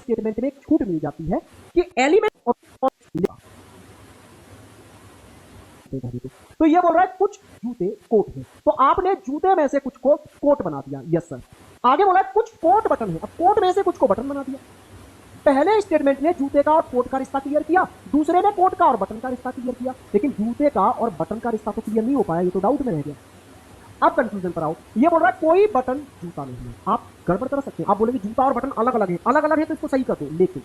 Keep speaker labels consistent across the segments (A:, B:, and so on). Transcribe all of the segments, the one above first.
A: Statement में एक छूट मिल जाती है कि एलिमेंट तो ये बोल रहा है कुछ जूते कोट है, तो आपने जूते में से कुछ को कोट बना दिया। Yes sir. आगे बोला है कुछ कोट बटन है, अब कोट में से कुछ को बटन बना दिया। पहले स्टेटमेंट ने जूते का और कोट का रिश्ता क्लियर किया, दूसरे ने कोट का और बटन का रिश्ता क्लियर किया, लेकिन जूते का और बटन का रिश्ता तो क्लियर नहीं हो पाया, ये तो डाउट में रह गया। अब कंक्लूजन पर आओ। ये बोल रहा है कोई बटन जूता नहीं है। आप गड़बड़ कर सकते हैं, आप बोलेंगे जूता और बटन अलग अलग है, अलग अलग है तो इसको सही कर दो, लेकिन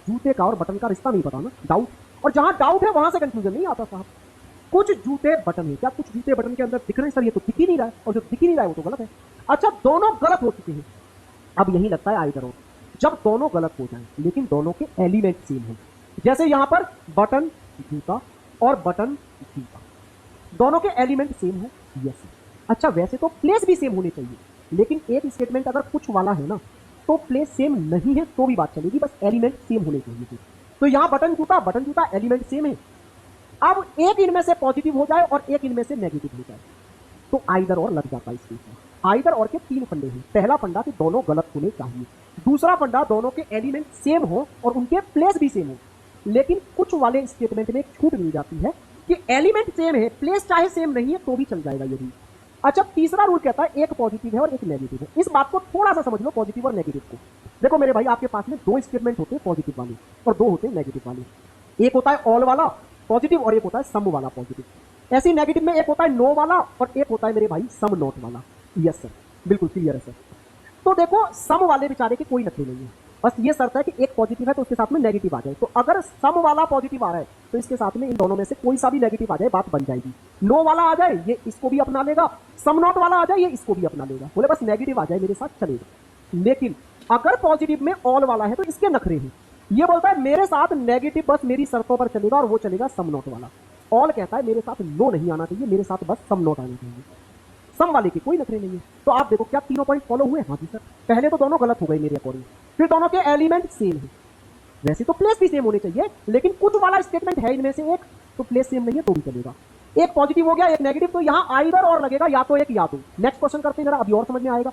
A: जूते का और बटन का रिश्ता नहीं पता ना, डाउट। और जहां डाउट है वहां से कंक्लूजन नहीं आता साहब। कुछ जूते बटन है, क्या कुछ जूते बटन के अंदर दिख रहे हैं सर? ये तो दिख ही नहीं रहा है, और जो दिख ही नहीं रहा है वो तो गलत है। अच्छा, दोनों गलत हो चुके हैं। अब यही लगता है आइदर और, जब दोनों गलत हो जाएं लेकिन दोनों के एलिमेंट सेम हो, जैसे यहां पर बटन जूता और बटन जूता, दोनों के एलिमेंट सेम हो। यस। अच्छा, वैसे तो प्लेस भी सेम होने चाहिए, लेकिन एक स्टेटमेंट अगर कुछ वाला है ना तो प्लेस सेम नहीं है तो भी बात चलेगी, बस एलिमेंट सेम होने चाहिए। तो यहां बटन जूता एलिमेंट सेम है। अब एक इनमें से पॉजिटिव हो जाए और एक इनमें से नेगेटिव हो जाए तो आइदर और लग जाता है इस केस में। आइदर और के तीन फंडे हैं। पहला फंडा कि दोनों गलत होने चाहिए, दूसरा फंडा दोनों के एलिमेंट सेम हो और उनके प्लेस भी सेम हो, लेकिन कुछ वाले स्टेटमेंट में एक छूट मिल जाती है कि एलिमेंट सेम है, प्लेस चाहे सेम नहीं है तो भी चल जाएगा ये भी। अच्छा, तीसरा रूल कहता है एक पॉजिटिव है और एक नेगेटिव है। इस बात को थोड़ा सा समझ लो, पॉजिटिव और नेगेटिव को। देखो मेरे भाई, आपके पास में दो स्टेटमेंट होते हैं पॉजिटिव वाले और दो होते हैं नेगेटिव वाले। एक होता है ऑल वाला पॉजिटिव और एक होता है सम वाला पॉजिटिव। ऐसी नेगेटिव में एक होता है नो वाला और एक होता है मेरे भाई सम नॉट वाला। यस सर, बिल्कुल क्लियर है सर। तो देखो, सम वाले बेचारे के कोई नखरे नहीं है, बस ये शर्त है कि एक पॉजिटिव है तो उसके साथ में नेगेटिव आ जाए। तो अगर सम वाला पॉजिटिव आ रहा है तो इसके साथ में इन दोनों में से कोई सा भी नेगेटिव आ जाए बात बन जाएगी। नो वाला आ जाए ये इसको भी अपना लेगा, सम नॉट वाला आ जाए ये इसको भी अपना लेगा, बोले बस नेगेटिव आ जाए मेरे साथ चलेगा। लेकिन अगर पॉजिटिव में ऑल वाला है तो इसके नखरे हैं। ये बोलता है मेरे साथ नेगेटिव बस मेरी शर्तों पर चलेगा और वो चलेगा सम नॉट वाला। ऑल कहता है मेरे साथ नो नहीं आना चाहिए, मेरे साथ बस सम नॉट आना चाहिए। सम वाले के कोई नखरे नहीं है। तो आप देखो क्या तीनों पॉइंट फॉलो हुए? हाँ जी सर। पहले तो दोनों गलत हो गए मेरे अकॉर्डिंग, फिर दोनों के एलिमेंट सेम है। वैसे तो प्लेस भी सेम होने चाहिए, लेकिन कुछ वाला स्टेटमेंट है इनमें से एक तो प्लेस सेम नहीं है तो भी चलेगा। एक पॉजिटिव हो गया एक नेगेटिव, तो यहाँ आइदर और लगेगा, या तो एक या तो। नेक्स्ट क्वेश्चन करते हैं जरा, अभी और समझ में आएगा।